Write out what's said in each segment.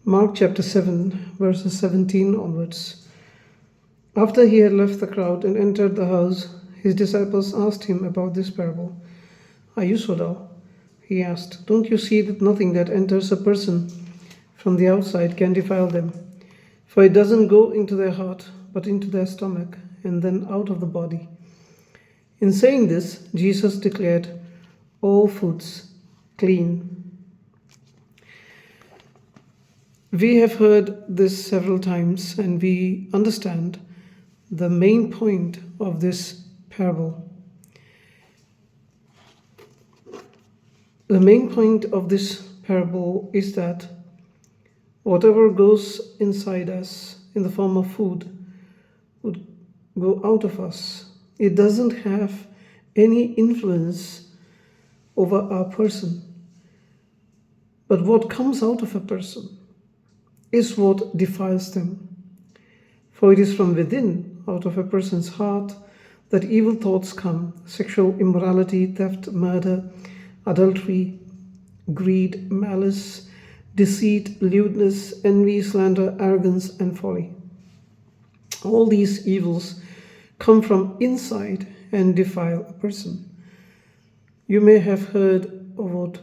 Mark chapter 7, verses 17 onwards. After he had left the crowd and entered the house, his disciples asked him about this parable. Are you so dull? He asked. Don't you see that nothing that enters a person from the outside can defile them? For it doesn't go into their heart, but into their stomach, and then out of the body. In saying this, Jesus declared all foods clean. We have heard this several times, and we understand the main point of this parable. The main point of this parable is that whatever goes inside us in the form of food would go out of us. It doesn't have any influence over our person. But what comes out of a person is what defiles them. For it is from within, out of a person's heart, that evil thoughts come: sexual immorality, theft, murder, adultery, greed, malice, deceit, lewdness, envy, slander, arrogance, and folly. All these evils come from inside and defile a person. You may have heard of what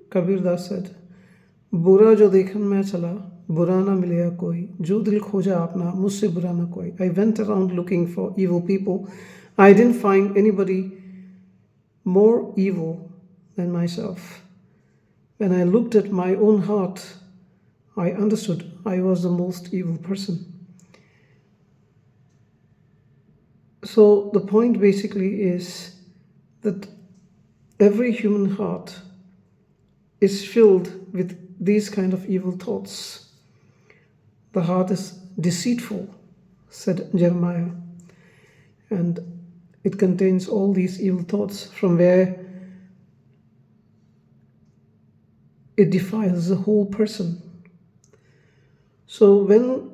Kabir Das said, बुरा जो देखन मैं चला बुरा ना मिलेगा कोई जो दिल खोजा अपना मुझसे बुरा ना कोई. I went around looking for evil people. I didn't find anybody more evil than myself. When I looked at my own heart, I understood I was the most evil person. So the point basically is that every human heart is filled with these kind of evil thoughts. The heart is deceitful, said Jeremiah, and it contains all these evil thoughts from where it defiles the whole person. So when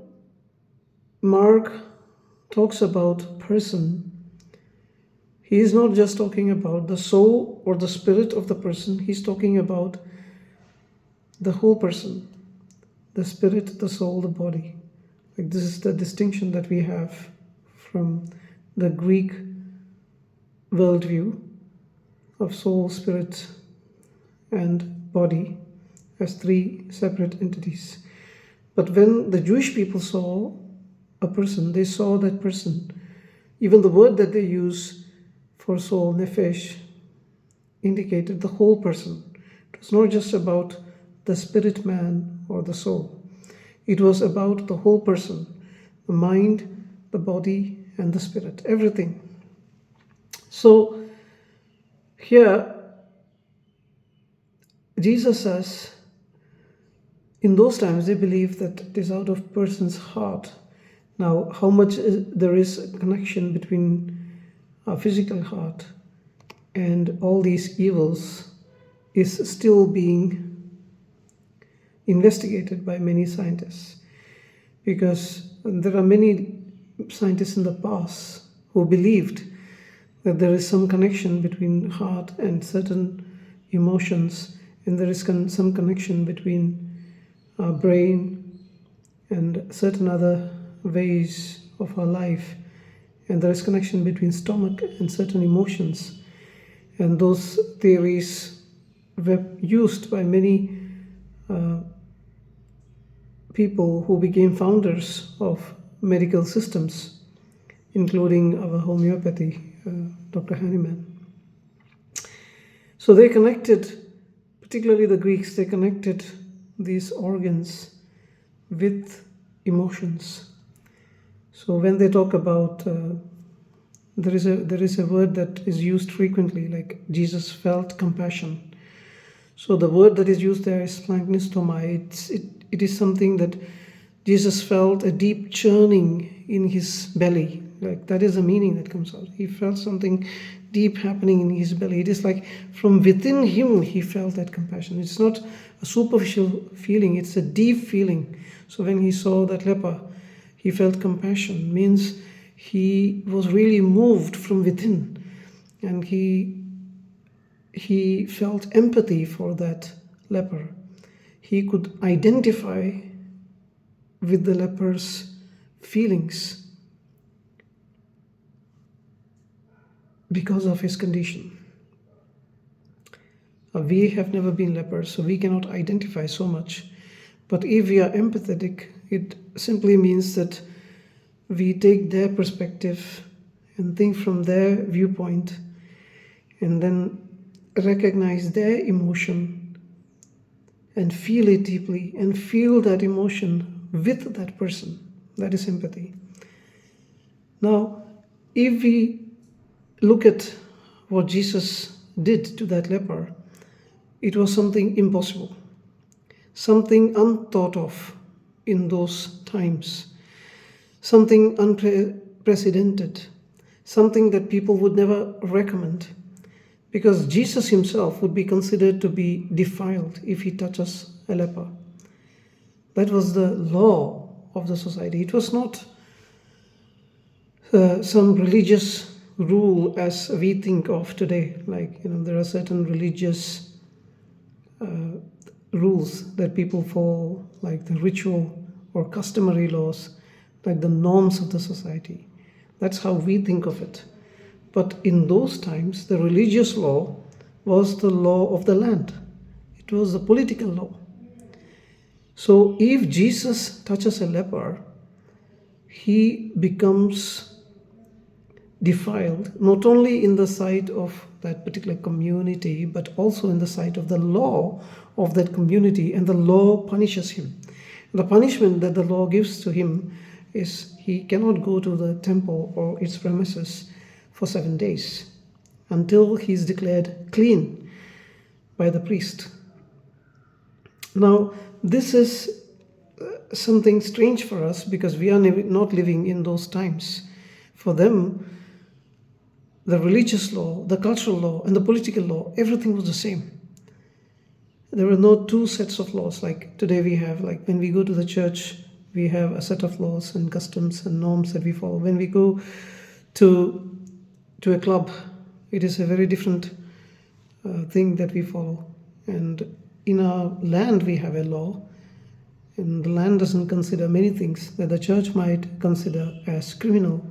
Mark talks about person, he is not just talking about the soul or the spirit of the person, he's talking about the whole person, the spirit, the soul, the body. Like this is the distinction that we have from the Greek worldview of soul, spirit, and body as three separate entities. But when the Jewish people saw a person, they saw that person. Even the word that they use for soul, nephesh, indicated the whole person. It was not just about the spirit man or the soul. It was about the whole person, the mind, the body, and the spirit, everything. So here, Jesus says, in those times they believed that it is out of person's heart. Now, how much there is a connection between our physical heart and all these evils is still being investigated by many scientists, because there are many scientists in the past who believed that there is some connection between heart and certain emotions, and there is some connection between our brain and certain other ways of our life, and there is connection between stomach and certain emotions. And those theories were used by many people who became founders of medical systems, including our homeopathy, Dr. Hahnemann. So they connected, particularly the Greeks, they connected these organs with emotions. So when they talk about, there is a word that is used frequently, like Jesus felt compassion. So the word that is used there is splanchnistoma. It is something that Jesus felt a deep churning in his belly. Like that is the meaning that comes out. He felt something deep happening in his belly. It is like from within him he felt that compassion. It's not a superficial feeling, it's a deep feeling. So when he saw that leper, he felt compassion, means he was really moved from within, and he felt empathy for that leper. He could identify with the leper's feelings because of his condition. We have never been lepers, so we cannot identify so much. But if we are empathetic, it simply means that we take their perspective and think from their viewpoint and then recognize their emotion and feel it deeply and feel that emotion with that person. That is empathy. Now, if we look at what Jesus did to that leper, it was something impossible, something unthought of in those times, something unprecedented, something that people would never recommend, because Jesus himself would be considered to be defiled if he touches a leper. That was the law of the society. It was not some religious rule as we think of today. Like, there are certain religious rules that people follow, like the ritual or customary laws, like the norms of the society. That's how we think of it. But in those times, the religious law was the law of the land. It was the political law. So if Jesus touches a leper, he becomes defiled, not only in the sight of that particular community, but also in the sight of the law of that community, and the law punishes him. The punishment that the law gives to him is he cannot go to the temple or its premises for 7 days until he is declared clean by the priest. Now, this is something strange for us because we are not living in those times. For them, the religious law, the cultural law, and the political law, everything was the same. There were no two sets of laws like today we have. Like when we go to the church, we have a set of laws and customs and norms that we follow. When we go to a club, it is a very different thing that we follow. And in our land, we have a law, and the land doesn't consider many things that the church might consider as criminal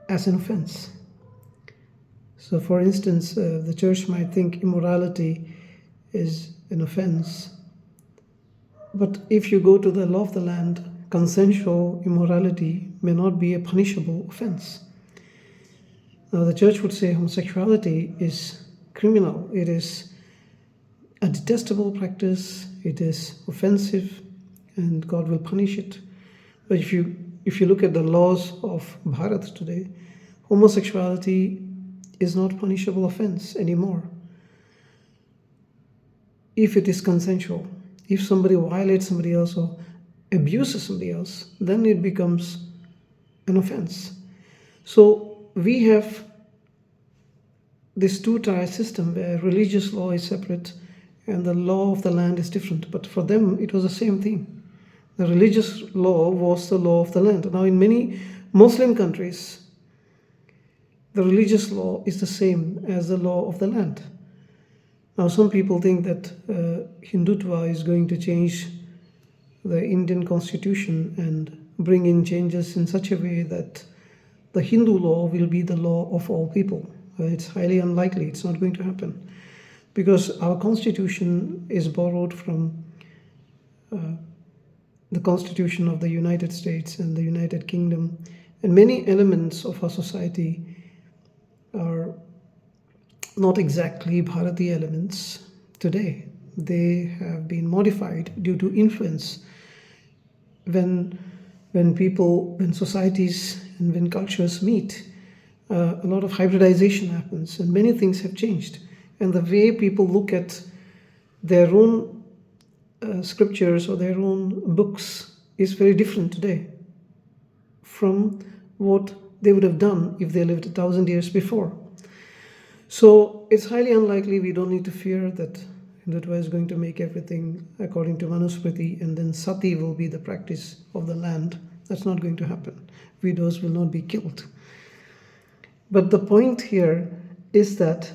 as an offense. So, for instance, the church might think immorality is an offense. But if you go to the law of the land, consensual immorality may not be a punishable offense. Now, the church would say homosexuality is criminal. It is a detestable practice. It is offensive, and God will punish it. But if you look at the laws of Bharat today, homosexuality is not punishable offense anymore if it is consensual. If somebody violates somebody else or abuses somebody else, then it becomes an offense. So we have this two-tier system where religious law is separate and the law of the land is different. But for them, it was the same thing. The religious law was the law of the land. Now, in many Muslim countries, the religious law is the same as the law of the land. Now, some people think that Hindutva is going to change the Indian constitution and bring in changes in such a way that the Hindu law will be the law of all people. It's highly unlikely. It's not going to happen because our constitution is borrowed from the Constitution of the United States and the United Kingdom, and many elements of our society are not exactly Bharati elements today. They have been modified due to influence. When societies and when cultures meet, a lot of hybridization happens and many things have changed. And the way people look at their own scriptures or their own books is very different today from what they would have done if they lived 1,000 years before. So it's highly unlikely. We don't need to fear that Hindutva is going to make everything according to Manusmriti and then Sati will be the practice of the land. That's not going to happen. Widows will not be killed. But the point here is that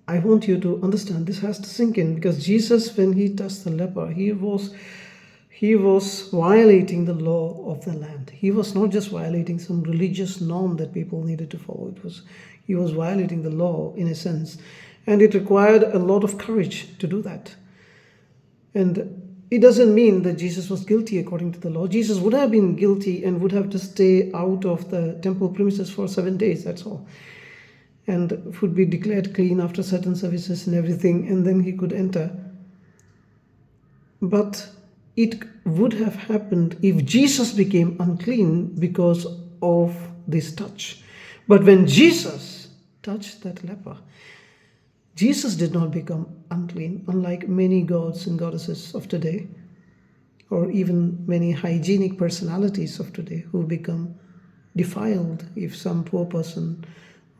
I want you to understand, this has to sink in, because Jesus, when he touched the leper, he he was violating the law of the land. He was not just violating some religious norm that people needed to follow. He was violating the law in a sense, and it required a lot of courage to do that. And it doesn't mean that Jesus was guilty according to the law. Jesus would have been guilty and would have to stay out of the temple premises for 7 days, that's all. And would be declared clean after certain services and everything, and then he could enter. But it would have happened if Jesus became unclean because of this touch. But when Jesus touched that leper, Jesus did not become unclean, unlike many gods and goddesses of today, or even many hygienic personalities of today who become defiled if some poor person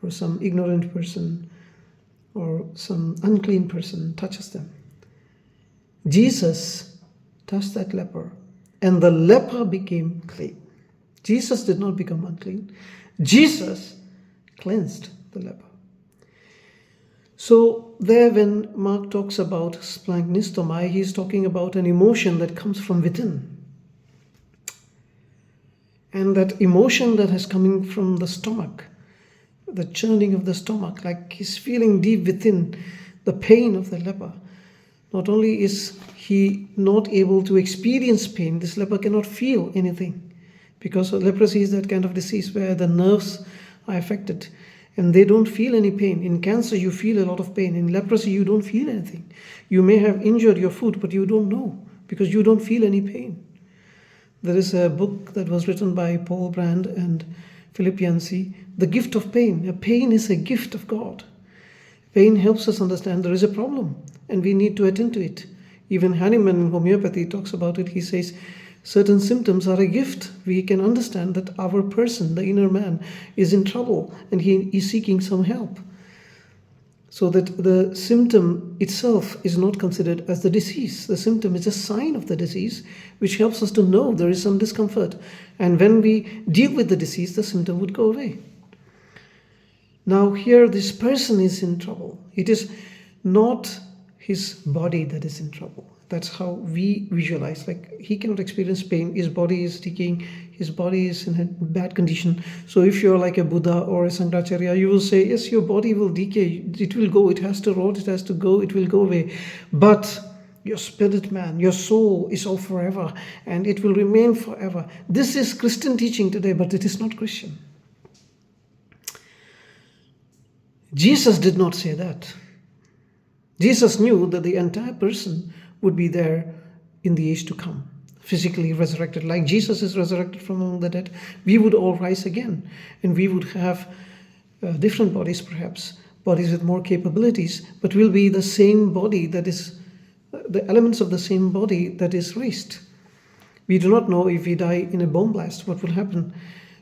or some ignorant person or some unclean person touches them. Jesus touched that leper, and the leper became clean. Jesus did not become unclean. Jesus cleansed the leper. So there, when Mark talks about splanchnizomai, he's talking about an emotion that comes from within. And that emotion that is coming from the stomach, the churning of the stomach, like he's feeling deep within the pain of the leper. Not only is he not able to experience pain, this leper cannot feel anything, because leprosy is that kind of disease where the nerves are affected and they don't feel any pain. In cancer, you feel a lot of pain. In leprosy, you don't feel anything. You may have injured your foot, but you don't know because you don't feel any pain. There is a book that was written by Paul Brand and Philip Yancey, The Gift of Pain. Pain is a gift of God. Pain helps us understand there is a problem and we need to attend to it. Even Hahnemann in homeopathy talks about it. He says certain symptoms are a gift. We can understand that our person, the inner man, is in trouble and he is seeking some help. So that the symptom itself is not considered as the disease. The symptom is a sign of the disease, which helps us to know there is some discomfort. And when we deal with the disease, the symptom would go away. Now here, this person is in trouble. It is not his body that is in trouble. That's how we visualize. Like, he cannot experience pain. His body is decaying. His body is in a bad condition. So if you're like a Buddha or a Sankaracharya, you will say, yes, your body will decay. It will go. It has to rot. It has to go. It will go away. But your spirit man, your soul is all forever and it will remain forever. This is Christian teaching today, but it is not Christian. Jesus did not say that. Jesus knew that the entire person would be there in the age to come, physically resurrected. Like Jesus is resurrected from among the dead, we would all rise again. And we would have different bodies perhaps, bodies with more capabilities, but will be the same body that is, the elements of the same body that is raised. We do not know if we die in a bomb blast, what will happen?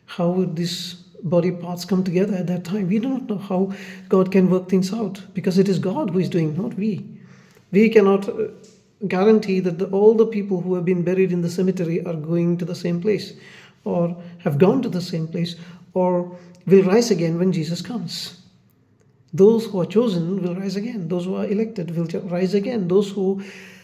How would these body parts come together at that time? We do not know how God can work things out, because it is God who is doing, not we. We cannot guarantee that all the people who have been buried in the cemetery are going to the same place, or have gone to the same place, or will rise again when Jesus comes. Those who are chosen will rise again. Those who are elected will rise again. Those who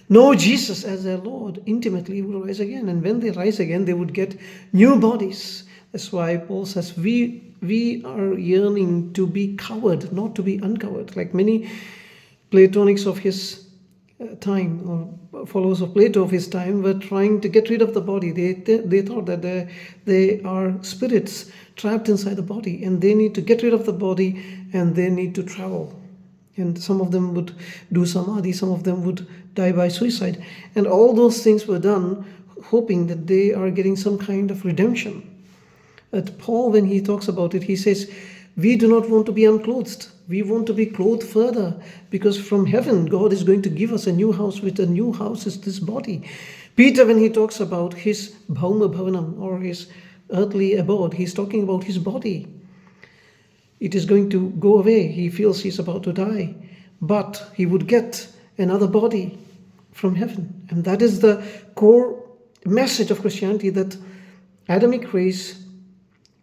know Jesus as their Lord intimately will rise again. And when they rise again, they would get new bodies. That's why Paul says we are yearning to be covered, not to be uncovered. Like many Platonics of his time, or followers of Plato of his time, were trying to get rid of the body. They thought that they are spirits trapped inside the body, and they need to get rid of the body, and they need to travel. And some of them would do samadhi, some of them would die by suicide. And all those things were done hoping that they are getting some kind of redemption. But Paul, when he talks about it, he says, we do not want to be unclothed. We want to be clothed further, because from heaven, God is going to give us a new house. With a new house is this body. Peter, when he talks about his bhauma bhavanam, or his earthly abode, he's talking about his body. It is going to go away. He feels he's about to die, but he would get another body from heaven. And that is the core message of Christianity, that Adamic race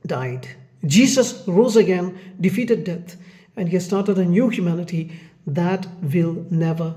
died. Jesus rose again, defeated death, and he has started a new humanity that will never